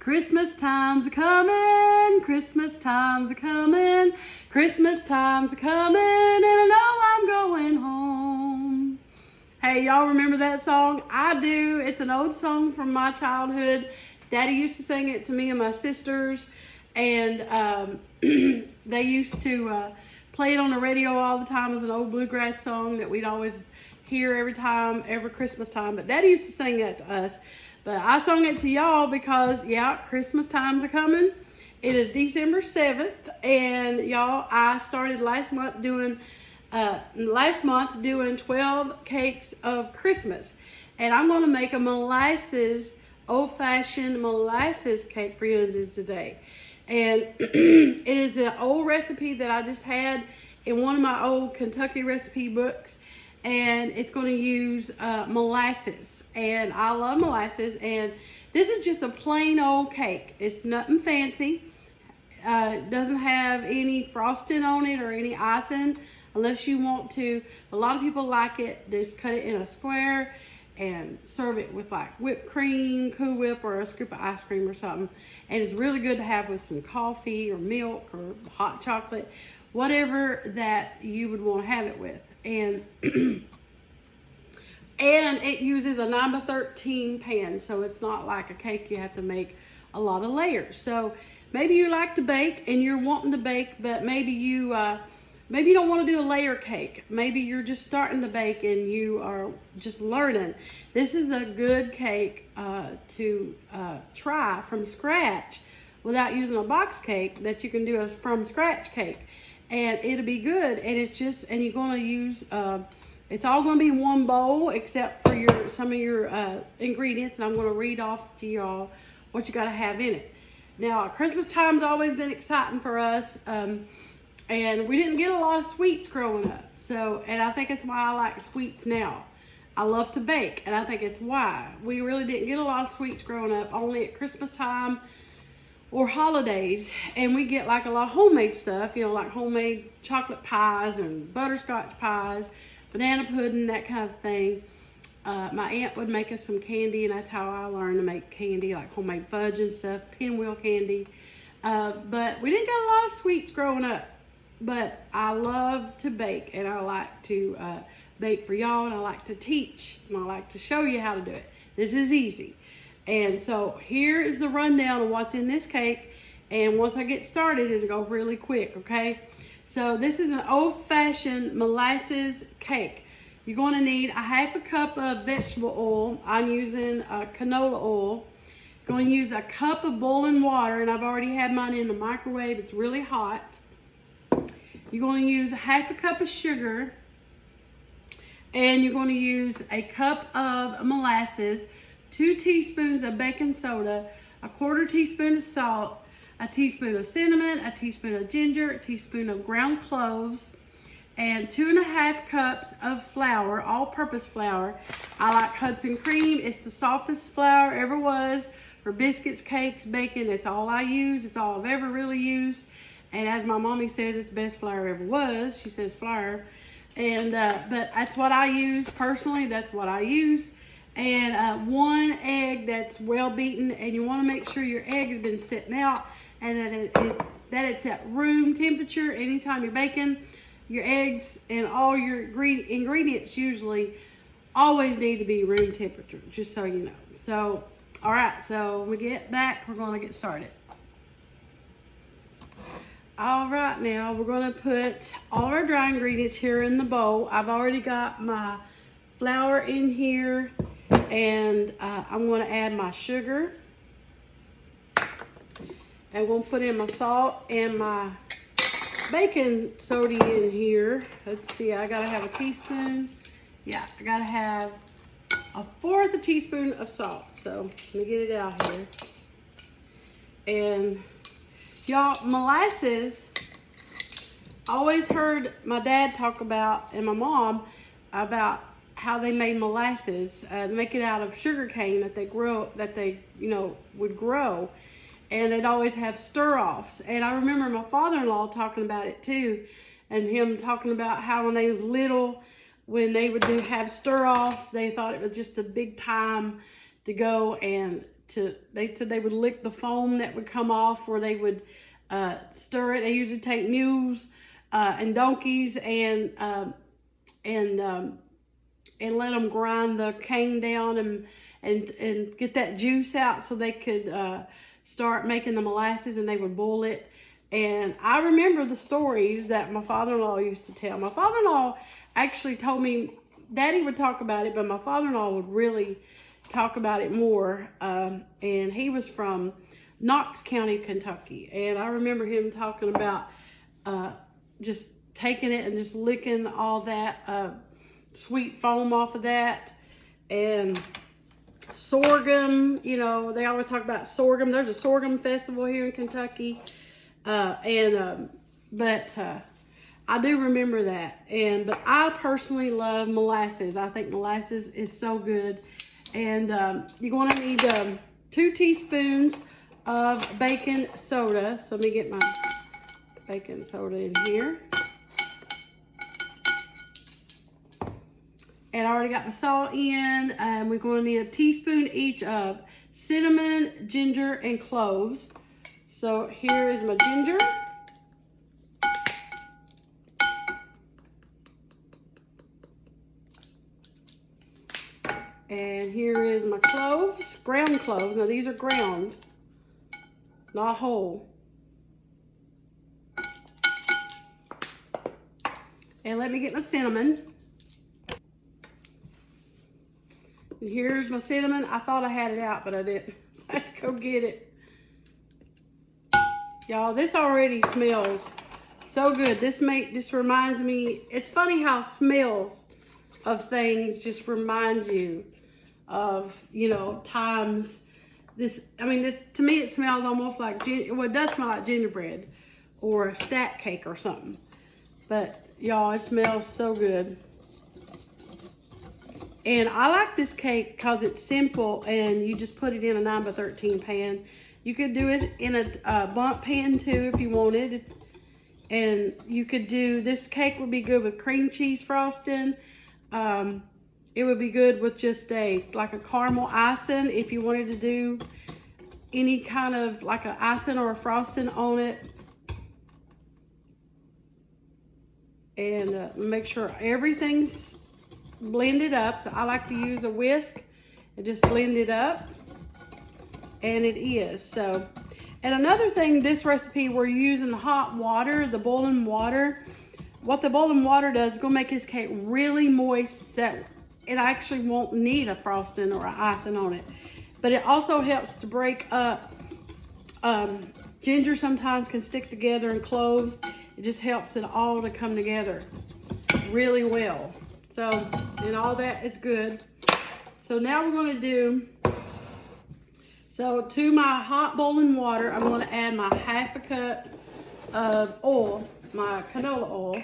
Christmas time's a coming, Christmas time's a coming, Christmas time's a coming, and I know I'm going home. Hey, y'all remember that song? I do. It's an old song from my childhood. Daddy used to sing it to me and my sisters, and they used to play it on the radio all the time as an old bluegrass song that we'd always hear every Christmas time. But Daddy used to sing that to us. But I sung it to y'all because, yeah, Christmas time's a coming. It is December 7th, and y'all, I started last month doing 12 cakes of Christmas. And I'm going to make a old-fashioned molasses cake for you today. And it is an old recipe that I just had in one of my old Kentucky recipe books. And it's going to use molasses, and I love molasses. And this is just a plain old cake. It's nothing fancy. It doesn't have any frosting on it or any icing unless you want to. A lot of people like it. Just cut it in a square and serve it with like whipped cream, Cool Whip, or a scoop of ice cream or something. And it's really good to have with some coffee or milk or hot chocolate, whatever that you would want to have it with. And and it uses a 9x13 pan, so it's not like a cake you have to make a lot of layers. So maybe you like to bake and you're wanting to bake, but maybe you don't want to do a layer cake. Maybe you're just starting to bake and you are just learning. This is a good cake to try from scratch without using a box cake, that you can do a from scratch cake. And it'll be good. And it's just, and you're going to use, it's all going to be one bowl except for some of your ingredients. And I'm going to read off to y'all what you got to have in it. Now, Christmas time's always been exciting for us. And we didn't get a lot of sweets growing up. So, and I think it's why I like sweets now. I love to bake, and I think it's why. We really didn't get a lot of sweets growing up, only at Christmas time or holidays. And we get like a lot of homemade stuff, you know, like homemade chocolate pies and butterscotch pies, banana pudding, that kind of thing. My aunt would make us some candy, and that's how I learned to make candy, like homemade fudge and stuff, pinwheel candy. But we didn't get a lot of sweets growing up. But I love to bake, and I like to bake for y'all, and I like to teach, and I like to show you how to do it. This is easy. And so here is the rundown of what's in this cake. And once I get started, it'll go really quick, okay? So this is an old-fashioned molasses cake. You're going to need a 1/2 cup of vegetable oil. I'm using canola oil. Going to use a cup of boiling water, and I've already had mine in the microwave. It's really hot. You're going to use a 1/2 cup of sugar, and you're going to use a cup of molasses, 2 teaspoons of baking soda, a 1/4 teaspoon of salt, a teaspoon of cinnamon, a teaspoon of ginger, a teaspoon of ground cloves, and 2 1/2 cups of flour, all-purpose flour. I like Hudson Cream. It's the softest flour ever was for biscuits, cakes, baking. It's all I use. It's all I've ever really used. And as my mommy says, it's the best flour ever was. She says flour. And but that's what I use personally. That's what I use. And 1 egg that's well beaten, and you want to make sure your egg has been sitting out and that it's at room temperature. Anytime you're baking, your eggs and all your ingredients usually always need to be room temperature, just so you know. So, all right, so when we get back, we're going to get started. All right, now we're going to put all our dry ingredients here in the bowl. I've already got my flour in here, and I'm going to add my sugar. And we'll put in my salt and my baking soda in here. Let's see, I got to have a teaspoon. Yeah, I got to have 1/4 teaspoon of salt. So let me get it out here. And y'all, molasses, I always heard my dad talk about, and my mom, about how they made molasses, make it out of sugar cane that they would grow. And they'd always have stir-offs. And I remember my father-in-law talking about it too, and him talking about how when they was little, when they would have stir-offs, they thought it was just a big time to go and they said they would lick the foam that would come off, or they would stir it. They usually take mules and donkeys and let them grind the cane down and get that juice out so they could start making the molasses, and they would boil it. And I remember the stories that my father-in-law used to tell. My father-in-law actually told me, Daddy would talk about it, but my father-in-law would really talk about it more. And he was from Knox County, Kentucky. And I remember him talking about just taking it and just licking all that sweet foam off of that. And sorghum, you know, they always talk about sorghum. There's a sorghum festival here in Kentucky. But I do remember that. But I personally love molasses. I think molasses is so good. And you're going to need 2 teaspoons of baking soda. So let me get my baking soda in here. And I already got my salt in. We're going to need a teaspoon each of cinnamon, ginger, and cloves. So here is my ginger. And here is my cloves, ground cloves. Now these are ground, not whole. And let me get my cinnamon. And here's my cinnamon. I thought I had it out, but I didn't. So I had to go get it. Y'all, this already smells so good. This reminds me, it's funny how smells of things just remind you of, you know, times. To me, it smells almost like, well, it does smell like gingerbread or a stack cake or something. But y'all, it smells so good. And I like this cake because it's simple and you just put it in a 9x13 pan. You could do it in a bundt pan too if you wanted. And you could do, this cake would be good with cream cheese frosting. It would be good with just like a caramel icing if you wanted to do any kind of like an icing or a frosting on it. And make sure everything's blended up. So I like to use a whisk and just blend it up. And it is. So, and another thing, this recipe, we're using hot water, the boiling water. What the boiling water does is going to make this cake really moist that it actually won't need a frosting or an icing on it. But it also helps to break up. Ginger sometimes can stick together, and cloves. It just helps it all to come together really well. So, and all that is good. So now we're going to do, so to my hot boiling water, I'm going to add my 1/2 cup of oil, my canola oil.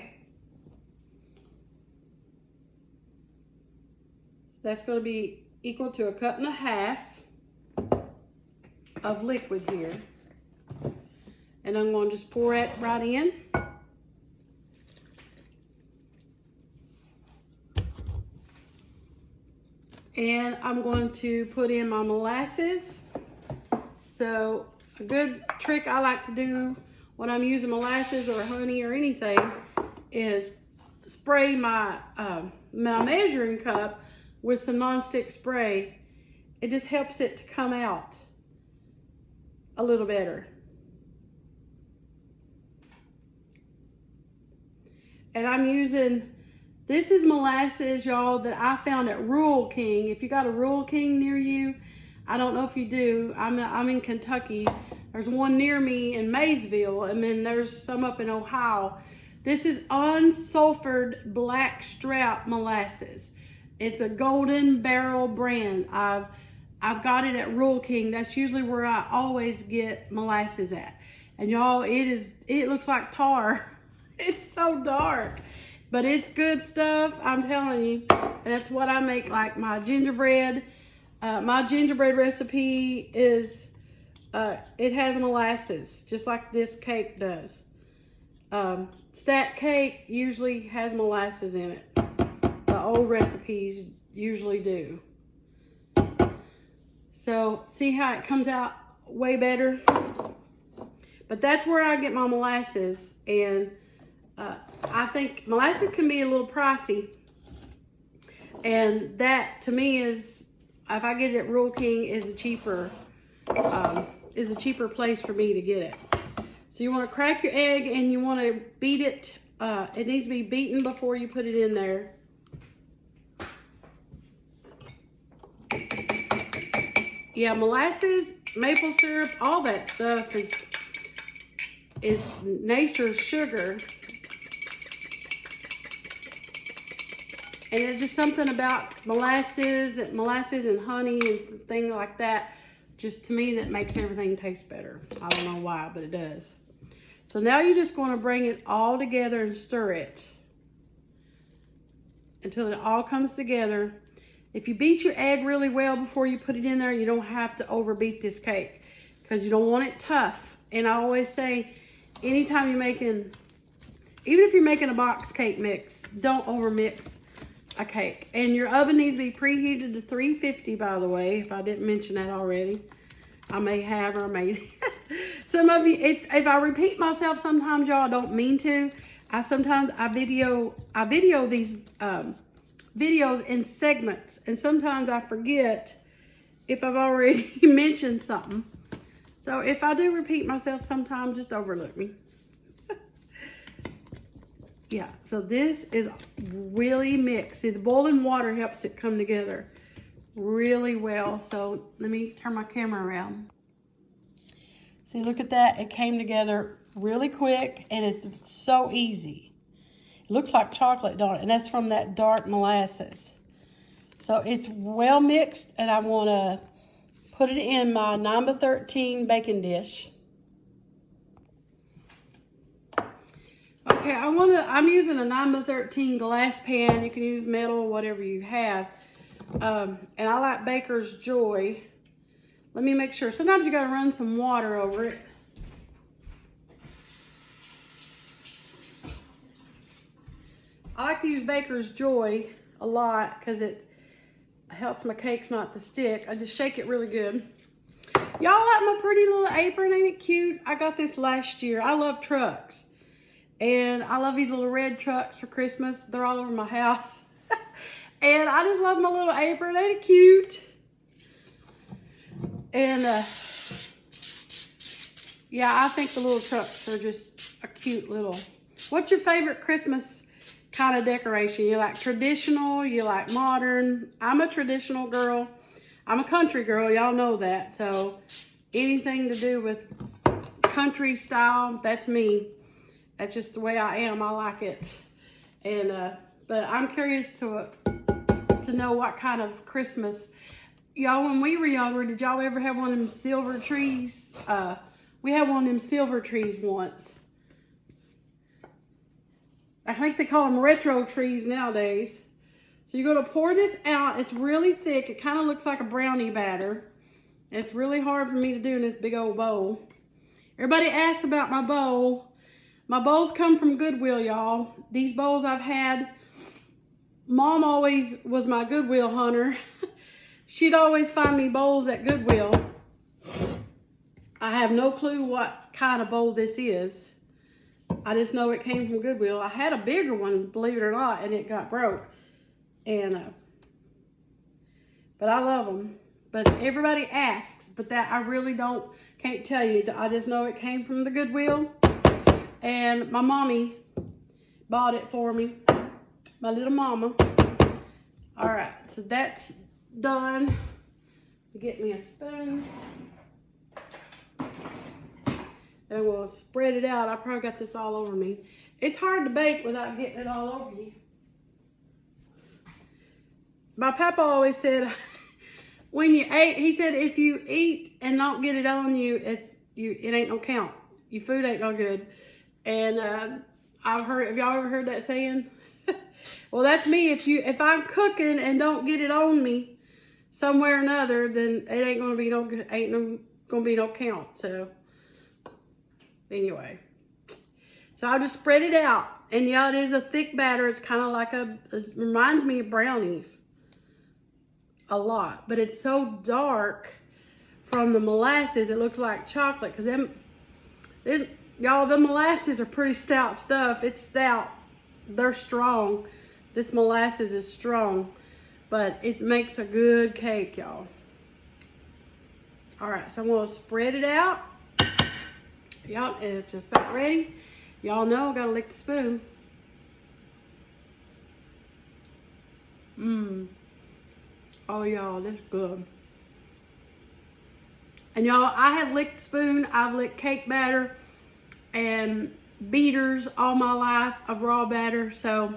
That's going to be equal to 1.5 cups of liquid here. And I'm going to just pour it right in. And I'm going to put in my molasses. So a good trick I like to do when I'm using molasses or honey or anything is spray my my measuring cup with some nonstick spray. It just helps it to come out a little better. And I'm using, this is molasses, y'all, that I found at Rural King. If you got a Rural King near you, I don't know if you do. I'm in Kentucky. There's one near me in Maysville, and then there's some up in Ohio. This is unsulfured blackstrap molasses. It's a Golden Barrel brand. I've got it at Rural King. That's usually where I always get molasses at. And y'all, it looks like tar. It's so dark, but it's good stuff, I'm telling you. And that's what I make like my gingerbread. My gingerbread recipe is, it has molasses, just like this cake does. Stack cake usually has molasses in it. The old recipes usually do. So see how it comes out way better? But that's where I get my molasses. And I think molasses can be a little pricey. And that to me is, if I get it at Rural King, is a cheaper place for me to get it. So you want to crack your egg and you want to beat it. It needs to be beaten before you put it in there. Yeah, molasses, maple syrup, all that stuff is nature's sugar. And it's just something about molasses and honey and things like that, just to me, that makes everything taste better. I don't know why, but it does. So now you're just going to bring it all together and stir it until it all comes together. If you beat your egg really well before you put it in there, you don't have to overbeat this cake because you don't want it tough. And I always say, anytime you're making, even if you're making a box cake mix, don't overmix a cake. And your oven needs to be preheated to 350, by the way, if I didn't mention that already. I may have, or I may. Some of you, if I repeat myself sometimes, y'all, I don't mean to. I video these videos in segments, and sometimes I forget if I've already mentioned something. So if I do repeat myself sometimes, just overlook me. Yeah, so this is really mixed. See, the boiling water helps it come together really well. So let me turn my camera around. See, look at that. It came together really quick, and it's so easy. It looks like chocolate, don't it? And that's from that dark molasses. So it's well mixed, and I want to put it in my 9x13 baking dish. Okay, I'm using a 9x13 glass pan. You can use metal, whatever you have. And I like Baker's Joy. Let me make sure. Sometimes you got to run some water over it. I like to use Baker's Joy a lot because it helps my cakes not to stick. I just shake it really good. Y'all like my pretty little apron? Ain't it cute? I got this last year. I love trucks. And I love these little red trucks for Christmas. They're all over my house. And I just love my little apron. Ain't it cute? And yeah, I think the little trucks are just a cute little. What's your favorite Christmas kind of decoration? You like traditional? You like modern? I'm a traditional girl. I'm a country girl. Y'all know that. So anything to do with country style, that's me. That's just the way I am. I like it. And but I'm curious to know what kind of Christmas. Y'all, when we were younger, did y'all ever have one of them silver trees? We had one of them silver trees once. I think they call them retro trees nowadays. So you're going to pour this out. It's really thick. It kind of looks like a brownie batter. It's really hard for me to do in this big old bowl. Everybody asks about my bowl. My bowls come from Goodwill, y'all. These bowls I've had. Mom always was my Goodwill hunter. She'd always find me bowls at Goodwill. I have no clue what kind of bowl this is. I just know it came from Goodwill. I had a bigger one, believe it or not, and it got broke. And but I love them. But everybody asks, but that I really can't tell you. I just know it came from the Goodwill. And my mommy bought it for me. My little mama. All right, so that's done. Get me a spoon. And we'll spread it out. I probably got this all over me. It's hard to bake without getting it all over you. My papa always said, when you ate, he said, if you eat and not get it on you, it ain't no count. Your food ain't no good. And have y'all ever heard that saying? Well, that's me. If I'm cooking and don't get it on me somewhere or another, then it ain't gonna be no good. Gonna be no count. So anyway, so I'll just spread it out. And yeah, it is a thick batter. It's kind of like it reminds me of brownies a lot, but it's so dark from the molasses, it looks like chocolate, because y'all, the molasses are pretty stout stuff. It's stout. They're strong. This molasses is strong, but it makes a good cake, y'all. All right, so I'm gonna spread it out. Y'all, it's just about ready. Y'all know I gotta lick the spoon. Oh, y'all, this is good. And y'all, I have licked spoon, I've licked cake batter and beaters all my life of raw batter. So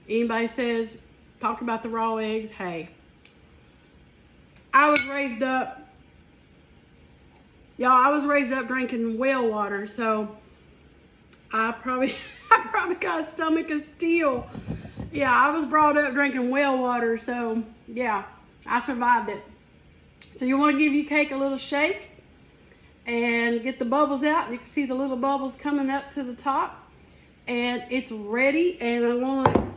anybody says, talk about the raw eggs, hey. I was raised up, y'all, I was raised up drinking well water, so I probably got a stomach of steel. Yeah, I was brought up drinking well water, so yeah, I survived it. So you want to give your cake a little shake and get the bubbles out. You can see the little bubbles coming up to the top, and it's ready. And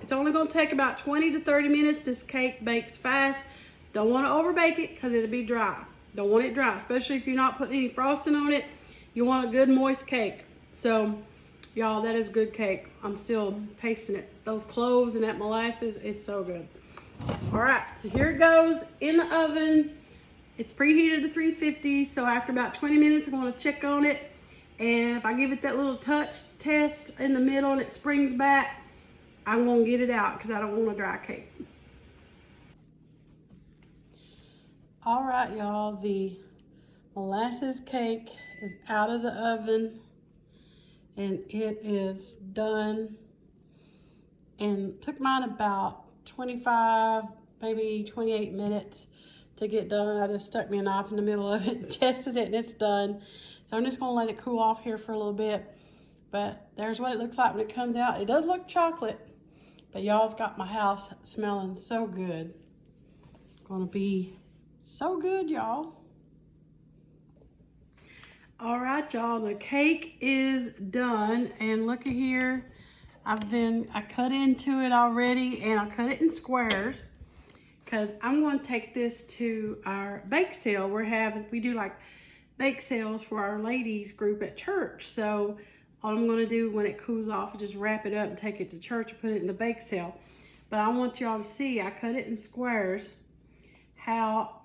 it's only going to take about 20 to 30 minutes. This cake bakes fast. Don't want to overbake it because it'll be dry. Don't want it dry, especially if you're not putting any frosting on it. You want a good moist cake. So y'all, that is good cake. I'm still tasting it. Those cloves and that molasses is so good. All right, so here it goes in the oven. It's preheated to 350, so after about 20 minutes, I'm gonna check on it. And if I give it that little touch test in the middle and it springs back, I'm gonna get it out because I don't want a dry cake. All right, y'all, the molasses cake is out of the oven and it is done. And took mine about 25, maybe 28 minutes to get done. I just stuck me a knife in the middle of it and tested it, and it's done. So I'm just gonna let it cool off here for a little bit. But there's what it looks like when it comes out. It does look chocolate, but y'all's got my house smelling so good. Gonna be so good, y'all. All right, y'all, the cake is done, and look at here. I cut into it already, and I cut it in squares because I'm going to take this to our bake sale. We do like bake sales for our ladies group at church. So all I'm going to do when it cools off is just wrap it up and take it to church and put it in the bake sale. But I want y'all to see, I cut it in squares, how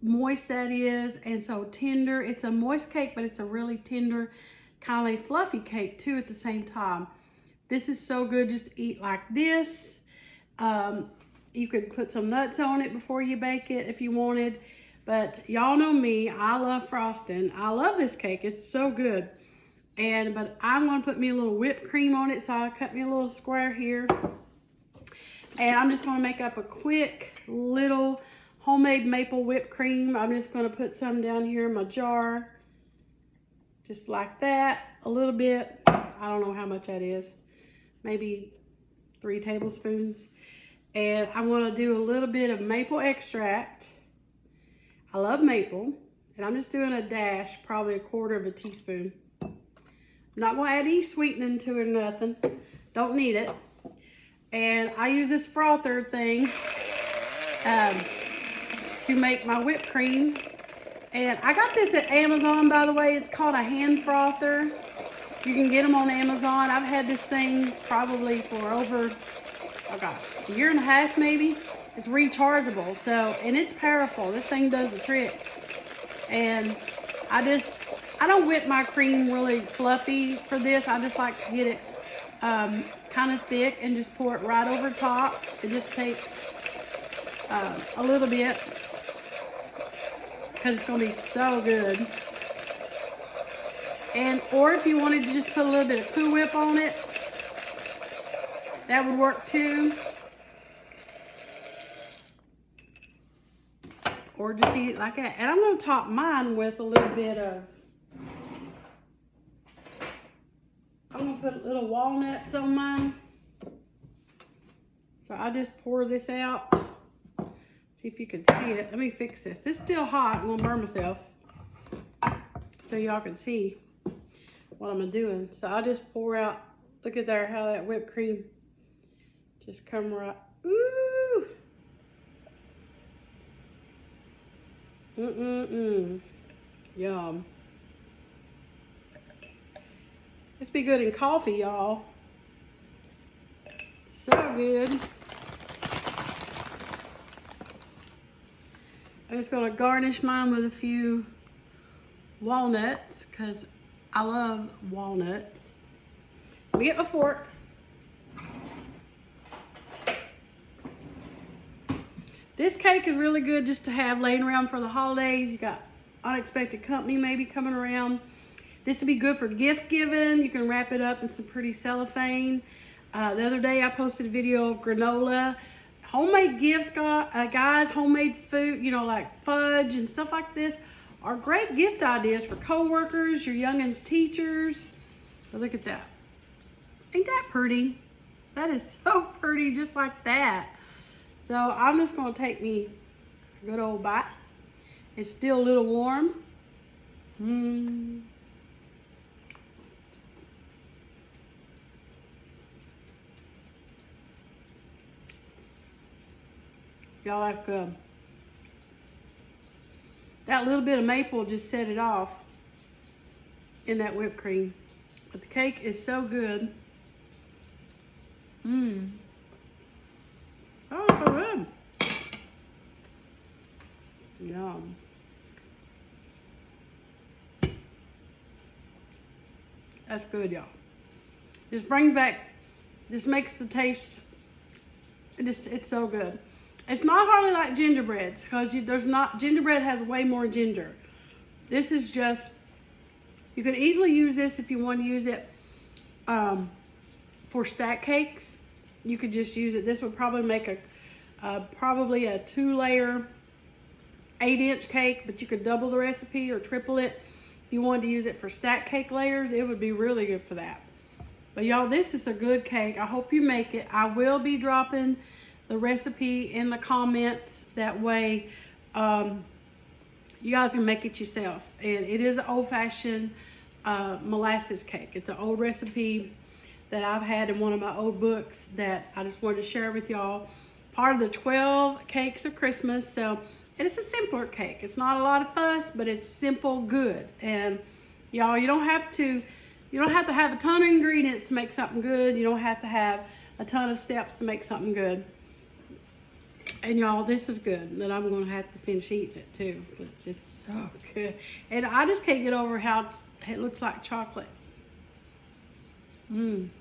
moist that is, and so tender. It's a moist cake, but it's a really tender, kind of fluffy cake too at the same time. This is so good just to eat like this. You could put some nuts on it before you bake it if you wanted. But y'all know me, I love frosting. I love this cake, it's so good. But I'm gonna put me a little whipped cream on it, so I cut me a little square here. And I'm just gonna make up a quick little homemade maple whipped cream. I'm just gonna put some down here in my jar. Just like that, a little bit. I don't know how much that is. Maybe 3 tablespoons. And I'm gonna do a little bit of maple extract. I love maple. And I'm just doing a dash, probably 1/4 teaspoon. I'm not gonna add any sweetening to it or nothing. Don't need it. And I use this frother thing to make my whipped cream. And I got this at Amazon, by the way. It's called a hand frother. You can get them on Amazon. I've had this thing probably for over, oh gosh, a year and a half maybe. It's rechargeable, so, and it's powerful. This thing does the trick. And I don't whip my cream really fluffy for this. I just like to get it kind of thick and just pour it right over top. It just takes a little bit because it's gonna be so good. Or if you wanted to just put a little bit of Cool Whip on it, that would work too. Or just eat it like that. And I'm gonna top mine with a little bit of, I'm gonna put little walnuts on mine. So I just pour this out. See if you can see it. Let me fix this. This is still hot. I'm gonna burn myself. So y'all can see what I'm doing. So I just pour out, look at there, how that whipped cream just come right, ooh. Yum. This be good in coffee, y'all. So good. I'm just gonna garnish mine with a few walnuts because I love walnuts. Let me get my fork. This cake is really good just to have laying around for the holidays. You got unexpected company maybe coming around. This would be good for gift giving. You can wrap it up in some pretty cellophane. The other day I posted a video of granola. Homemade gifts, guys, homemade food, you know, like fudge and stuff like this are great gift ideas for co-workers, your youngins' teachers. But look at that. Ain't that pretty? That is so pretty, just like that. So I'm just gonna take me a good old bite. It's still a little warm. Y'all like that little bit of maple just set it off in that whipped cream. But the cake is so good. Oh, so good. Yum. That's good, y'all. Just brings back, just makes the taste, it's so good. It's not hardly like gingerbreads because gingerbread has way more ginger. This is just, you could easily use this if you want to use it for stack cakes. You could just use it. This would probably make probably a 2-layer 8-inch cake, but you could double the recipe or triple it. If you wanted to use it for stack cake layers, it would be really good for that. But y'all, this is a good cake. I hope you make it. I will be dropping the recipe in the comments. That way you guys can make it yourself. And it is an old-fashioned molasses cake. It's an old recipe that I've had in one of my old books that I just wanted to share with y'all. Part of the 12 cakes of Christmas. So, and it's a simpler cake. It's not a lot of fuss, but it's simple good. And y'all, you don't have to have a ton of ingredients to make something good. You don't have to have a ton of steps to make something good. And y'all, this is good. Then I'm gonna have to finish eating it too. But it's so good. And I just can't get over how it looks like chocolate. It's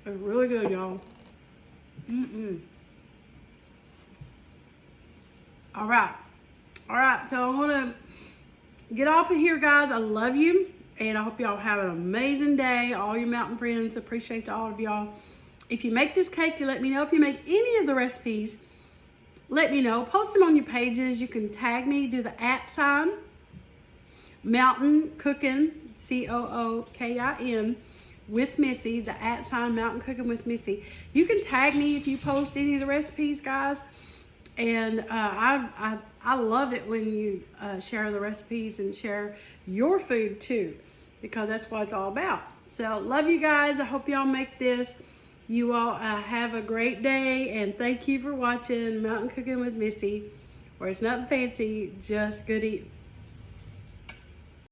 really good, y'all. All right, so I'm gonna get off of here, guys. I love you, and I hope y'all have an amazing day. All your mountain friends, appreciate all of y'all. If you make this cake, you let me know. If you make any of the recipes, let me know. Post them on your pages. You can tag me, do the @ Mountain Cooking, COOKIN, with Missy, the @ Mountain Cooking with Missy. You can tag me if you post any of the recipes, guys. And I love it when you share the recipes and share your food too, because that's what it's all about. So love you guys. I hope y'all make this. You all have a great day, and thank you for watching Mountain Cooking with Missy, where it's nothing fancy, just good eating.